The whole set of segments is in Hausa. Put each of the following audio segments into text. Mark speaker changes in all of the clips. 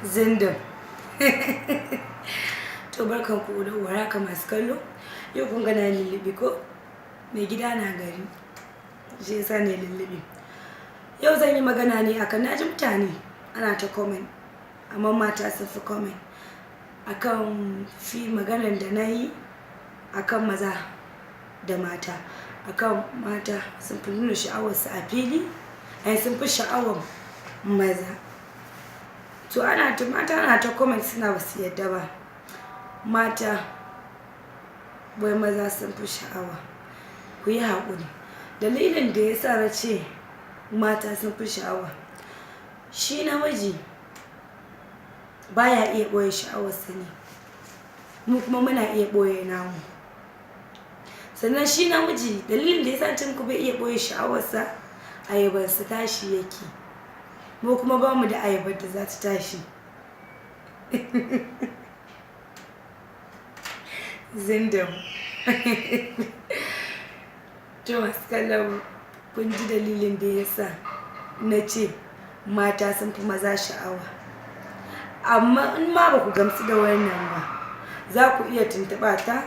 Speaker 1: Zindin. To barkanku da warhaka masu kallo. Yau kun ga na lullubi ko? Mai gida na gari. Shi yasa ne lullubi. Yau zan yi magana ne akan naji mutane ana ta comment, amma mata sun fi comment akan maganar da na yi akan maza da mata. Akan mata sun fi nuna sha'awarsu a fili, sun fi sha'awar maza. To mata ana ta comment suna basu yadda ba. Mata wai maza sun fi sha'awa. Ku yi haƙuri. Dalilin da ya sa na ce mata sun fi sha'awa, shi namiji baya iya ɓoye sha'awarsa ne, mu kuma muna iya ɓoye namu. Sannan shi namiji dalilin da ya sa cin ku bai iya ɓoye sha'awarsa, ayabarsa tashi yake, mu kuma ba mu da ayabar da za ta tashi. Zindam. To masu kallon, kun ji dalilin da ya sa na ce mata sun fi maza sha'awa. Amma in ma ba ku gamsu da wannan ba, za ku iya tuntuɓa ta,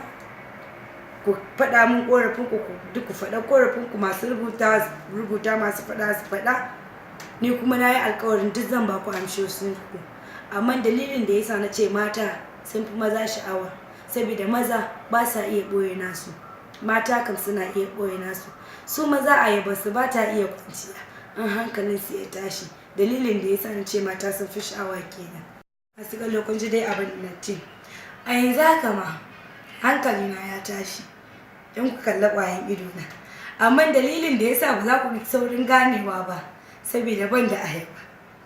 Speaker 1: ku faɗa min ƙorafinku, duk ku faɗa ƙorafinku, masu rubuta masu faɗa su faɗa. Ni kuma na yi alƙawarin duk zan ba ku amshoshinku. Amma dalilin da ya sa na ce mata sun fi maza sha'awa, saboda maza ba sa iya ɓoye nasu, mata kam suna iya ɓoye nasu. Su maza ayabarsu ba ta iya kwanciya, an hankalinsu ya tashi. Dalilin da ya sa na ce mata sun fi sha'awa kenan. Masu kallo kun ji dai abin da na ce. A yanzu haka ma hankalina ya tashi in ku kalla ƙwayan idona. Amma dalilin da ya sa ba za ku yi saurin ganewa ba, saboda ban da ayaba.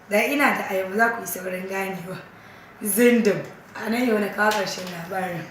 Speaker 1: Da ina da ayaba za ku yi saurin ganewa. Zindam. A nan yau na kawo ƙarshen labarin.